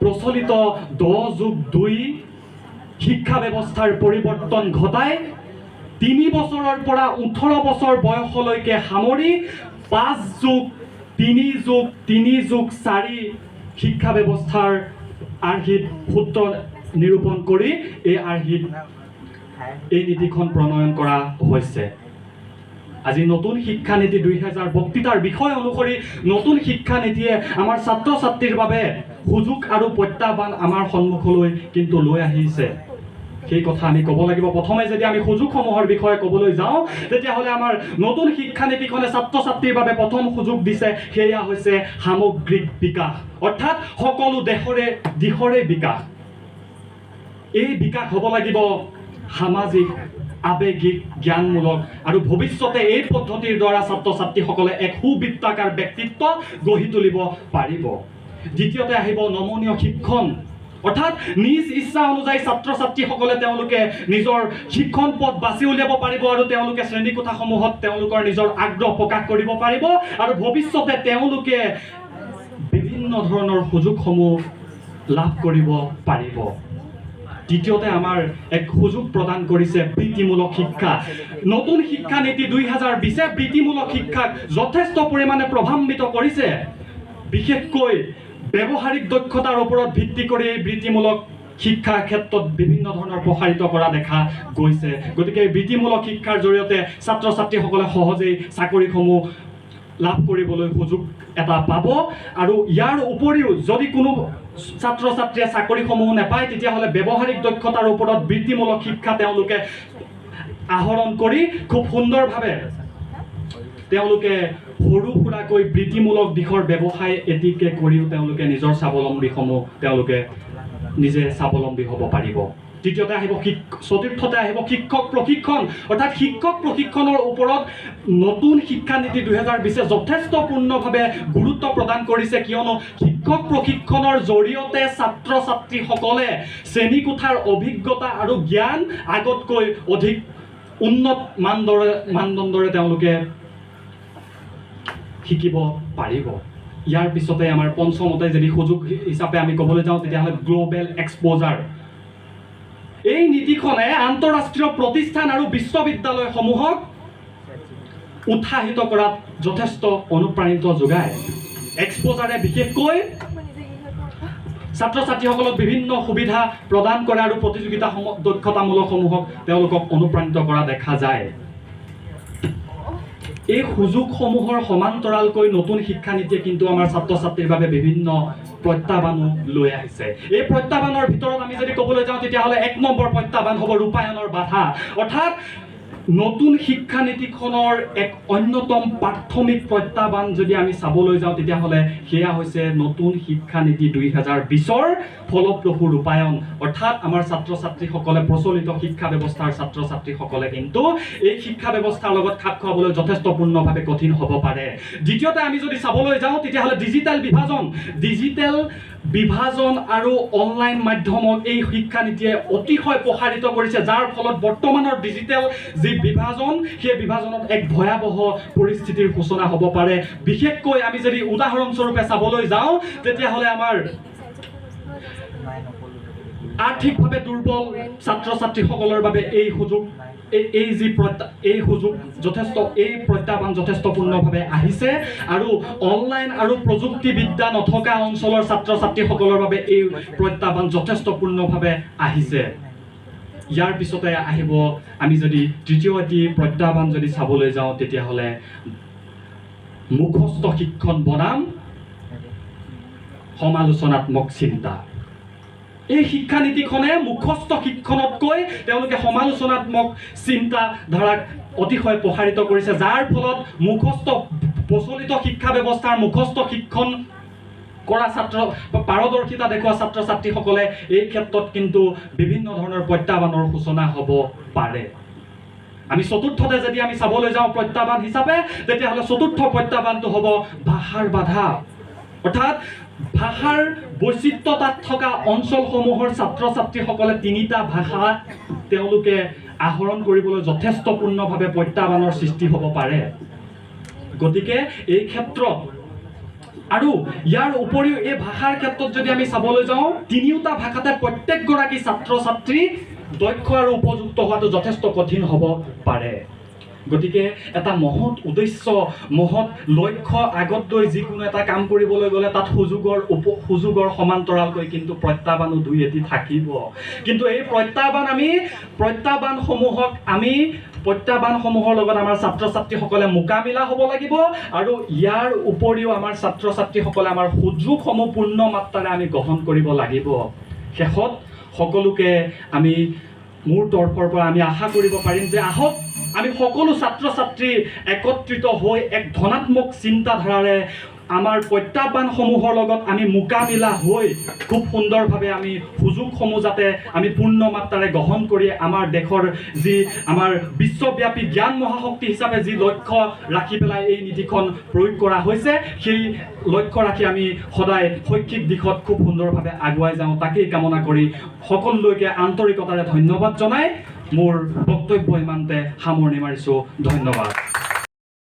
প্ৰচলিত 10+2 শিক্ষা ব্যৱস্থাৰ পৰিৱৰ্তন ঘটাই 3 বছৰৰ পৰা 18 বছৰ বয়সলৈকে সামৰি 5+3+3+4 শিক্ষা ব্যৱস্থাৰ আৰ্হিত সূত্ৰ নিৰূপণ কৰি এই নীতিখন প্ৰণয়ন কৰা হৈছে। আজি নতুন শিক্ষা নীতি 2000 বক্তৃতাৰ বিষয় অনুসৰি নতুন শিক্ষা নীতিয়ে আমাৰ ছাত্ৰ ছাত্ৰীৰ বাবে সুযোগ আৰু প্ৰত্যাহ্বান আমাৰ সন্মুখলৈ কিন্তু লৈ আহিছে। সেই কথা আমি ক'ব লাগিব। প্ৰথমে যদি আমি সুযোগসমূহৰ বিষয়ে ক'বলৈ যাওঁ তেতিয়াহ'লে আমাৰ নতুন শিক্ষা নীতিখনে ছাত্ৰ ছাত্ৰীৰ বাবে প্ৰথম সুযোগ দিছে, সেয়া হৈছে সামগ্ৰিক বিকাশ, অৰ্থাৎ সকলো দিশৰে বিকাশ। এই বিকাশ হ'ব লাগিব সামাজিক, আৱেগিক, জ্ঞানমূলক, আৰু ভৱিষ্যতে এই পদ্ধতিৰ দ্বাৰা ছাত্ৰ ছাত্ৰীসকলে এক সুবৃত্তাকাৰ ব্যক্তিত্ব গঢ়ি তুলিব পাৰিব। দ্বিতীয়তে আহিব নমনীয় শিক্ষণ, অৰ্থাৎ নিজ ইচ্ছা অনুযায়ী ছাত্ৰ ছাত্ৰীসকলে তেওঁলোকে নিজৰ শিক্ষণ পথ বাছি উলিয়াব পাৰিব আৰু তেওঁলোকে শ্ৰেণীকোঠাসমূহত তেওঁলোকৰ নিজৰ আগ্ৰহ প্ৰকাশ কৰিব পাৰিব আৰু ভৱিষ্যতে তেওঁলোকে বিভিন্ন ধৰণৰ সুযোগসমূহ লাভ কৰিব পাৰিব। দ্বিতীয়তে আমাৰ এক সুযোগ প্ৰদান কৰিছে বৃত্তিমূলক শিক্ষা। নতুন শিক্ষা নীতি 2020 বৃত্তিমূলক শিক্ষাক যথেষ্ট পৰিমাণে প্ৰভাৱান্বিত কৰিছে। বিশেষকৈ ব্যৱহাৰিক দক্ষতাৰ ওপৰত ভিত্তি কৰি এই বৃত্তিমূলক শিক্ষাৰ ক্ষেত্ৰত বিভিন্ন ধৰণৰ প্ৰসাৰিত কৰা দেখা গৈছে। গতিকে বৃত্তিমূলক শিক্ষাৰ জৰিয়তে ছাত্ৰ ছাত্ৰীসকলে সহজেই চাকৰিসমূহ লাভ কৰিবলৈ সুযোগ এটা পাব আৰু ইয়াৰ উপৰিও যদি কোনো ছাত্ৰ ছাত্ৰীয়ে চাকৰিসমূহ নাপায় তেতিয়াহ'লে ব্যৱহাৰিক দক্ষতাৰ ওপৰত বৃত্তিমূলক শিক্ষা তেওঁলোকে আহৰণ কৰি খুব সুন্দৰভাৱে তেওঁলোকে সৰু সুৰাকৈ বৃত্তিমূলক দিশৰ ব্যৱসায় এটিকে কৰিও তেওঁলোকে নিজৰ তেওঁলোকে নিজে স্বাৱলম্বী হ'ব পাৰিব। তৃতীয়তে আহিব চতুৰ্থতে আহিব শিক্ষক প্ৰশিক্ষণ, অৰ্থাৎ শিক্ষক প্ৰশিক্ষণৰ ওপৰত নতুন শিক্ষা নীতি 2020 যথেষ্টপূৰ্ণভাৱে গুৰুত্ব প্ৰদান কৰিছে, কিয়নো শিক্ষক প্ৰশিক্ষণৰ জৰিয়তে ছাত্ৰ ছাত্ৰীসকলে শ্ৰেণীকোঠাৰ অভিজ্ঞতা আৰু জ্ঞান আগতকৈ অধিক উন্নত মানদণ্ডৰে তেওঁলোকে শিকিব পাৰিব। ইয়াৰ পিছতে আমাৰ পঞ্চমতে যদি সুযোগ হিচাপে আমি ক'বলৈ যাওঁ তেতিয়াহ'লে গ্ল'বেল এক্সপ'জাৰ। এই নীতিখনে আন্তঃৰাষ্ট্ৰীয় প্ৰতিষ্ঠান আৰু বিশ্ববিদ্যালয়সমূহক উৎসাহিত কৰাত যথেষ্ট অনুপ্ৰাণিত যোগায়। এক্সপ'জাৰে বিশেষকৈ ছাত্ৰ ছাত্ৰীসকলক বিভিন্ন সুবিধা প্ৰদান কৰে আৰু দক্ষতামূলকসমূহক তেওঁলোকক অনুপ্ৰাণিত কৰা দেখা যায়। এই সুযোগসমূহৰ সমান্তৰালকৈ নতুন শিক্ষা নীতিয়ে কিন্তু আমাৰ ছাত্ৰ ছাত্ৰীৰ বাবে বিভিন্ন প্ৰত্যাহ্বানো লৈ আহিছে। এই প্ৰত্যাহ্বানৰ ভিতৰত আমি যদি ক'বলৈ যাওঁ তেতিয়াহ'লে 1 নম্বৰ প্ৰত্যাহ্বান হ'ব ৰূপায়ণৰ বাধা, অৰ্থাৎ নতুন শিক্ষা নীতিখনৰ এক অন্যতম প্ৰাথমিক প্ৰত্যাহ্বান যদি আমি চাবলৈ যাওঁ তেতিয়াহ'লে সেয়া হৈছে নতুন শিক্ষা নীতি 2020 ফলপ্ৰসূ ৰূপায়ণ, অৰ্থাৎ আমাৰ ছাত্ৰ ছাত্ৰীসকলে প্ৰচলিত শিক্ষা ব্যৱস্থাৰ ছাত্ৰ ছাত্ৰীসকলে কিন্তু এই শিক্ষা ব্যৱস্থাৰ লগত খাপ খুৱাবলৈ যথেষ্টপূৰ্ণভাৱে কঠিন হ'ব পাৰে। দ্বিতীয়তে আমি যদি চাবলৈ যাওঁ তেতিয়াহ'লে ডিজিটেল বিভাজন আৰু অনলাইন মাধ্যমক এই শিক্ষা নীতিয়ে অতিশয় প্ৰসাৰিত কৰিছে, যাৰ ফলত বৰ্তমানৰ ডিজিটেল যি বিভাজন সেই বিভাজনত এক ভয়াৱহ পৰিস্থিতিৰ সূচনা হ'ব পাৰে। বিশেষকৈ আমি যদি উদাহৰণস্বৰূপে চাবলৈ যাওঁ তেতিয়াহ'লে আমাৰ আৰ্থিকভাৱে দুৰ্বল ছাত্ৰ ছাত্ৰীসকলৰ বাবে এই প্ৰত্যাহ্বান যথেষ্টপূৰ্ণভাৱে আহিছে আৰু অনলাইন আৰু প্ৰযুক্তিবিদ্যা নথকা অঞ্চলৰ ছাত্ৰ ছাত্ৰীসকলৰ বাবে এই প্ৰত্যাহ্বান যথেষ্টপূৰ্ণভাৱে আহিছে। ইয়াৰ পিছতে আহিব আমি যদি তৃতীয় এটি প্ৰত্যাহ্বান যদি চাবলৈ যাওঁ তেতিয়াহ'লে মুখস্থ শিক্ষণ বনাম সমালোচনাত্মক চিন্তা। এই শিক্ষা নীতিখনে মুখস্থ শিক্ষণতকৈ তেওঁলোকে সমালোচনাত্মক চিন্তাধাৰাক অতিশয় প্ৰসাৰিত কৰিছে, যাৰ ফলত প্ৰচলিত শিক্ষা ব্যৱস্থাৰ মুখস্থ শিক্ষণ কৰা পাৰদৰ্শিতা দেখুওৱা ছাত্ৰ ছাত্ৰীসকলে এই ক্ষেত্ৰত কিন্তু বিভিন্ন ধৰণৰ প্ৰত্যাহ্বানৰ সূচনা হ'ব পাৰে। আমি চতুৰ্থতে যদি আমি চাবলৈ যাওঁ প্ৰত্যাহ্বান হিচাপে তেতিয়াহ'লে চতুৰ্থ প্ৰত্যাহ্বানটো হ'ব ভাষাৰ বাধা, অৰ্থাৎ ভাষাৰ বৈচিত্ৰতাত থকা অঞ্চলসমূহৰ ছাত্ৰ ছাত্ৰীসকলে 3টা ভাষা তেওঁলোকে আহৰণ কৰিবলৈ যথেষ্টপূৰ্ণভাৱে প্ৰত্যাহ্বানৰ সৃষ্টি হ'ব পাৰে। গতিকে এই ক্ষেত্ৰত আৰু ইয়াৰ উপৰিও এই ভাষাৰ ক্ষেত্ৰত যদি আমি চাবলৈ যাওঁ তিনিওটা ভাষাতে প্ৰত্যেকগৰাকী ছাত্ৰ ছাত্ৰী দক্ষ আৰু উপযুক্ত হোৱাটো যথেষ্ট কঠিন হ'ব পাৰে গতিকে এটা মহৎ উদ্দেশ্য মহৎ লক্ষ্য আগত লৈ যিকোনো এটা কাম কৰিবলৈ গ'লে তাত সুযোগৰ সমান্তৰালকৈ কিন্তু প্ৰত্যাহ্বানো দুই এটি থাকিব কিন্তু এই প্ৰত্যাহ্বানসমূহৰ লগত আমাৰ ছাত্ৰ ছাত্ৰীসকলে মোকাবিলা হ'ব লাগিব আৰু ইয়াৰ উপৰিও আমাৰ ছাত্ৰ ছাত্ৰীসকলে আমাৰ সুযোগসমূহ পূৰ্ণ মাত্ৰাৰে আমি গ্ৰহণ কৰিব লাগিব শেষত সকলোকে আমি মোৰ তৰফৰ পৰা আমি আশা কৰিব পাৰিম যে আহক আমি সকলো ছাত্ৰ ছাত্ৰী একত্ৰিত হৈ এক ধনাত্মক চিন্তাধাৰাৰে আমাৰ প্ৰত্যাহ্বানসমূহৰ লগত আমি মোকাবিলা হৈ খুব সুন্দৰভাৱে আমি সুযোগসমূহ যাতে আমি পূৰ্ণ মাত্ৰাৰে গ্ৰহণ কৰি আমাৰ দেশৰ যি আমাৰ বিশ্বব্যাপী জ্ঞান মহাশক্তি হিচাপে যি লক্ষ্য ৰাখি পেলাই এই নীতিখন প্ৰয়োগ কৰা হৈছে সেই লক্ষ্য ৰাখি আমি সদায় শৈক্ষিক দিশত খুব সুন্দৰভাৱে আগুৱাই যাওঁ তাকেই কামনা কৰি সকলোলৈকে আন্তৰিকতাৰে ধন্যবাদ জনাই মোৰ বক্তব্য ইমানতে সামৰণি মাৰিছোঁ ধন্যবাদ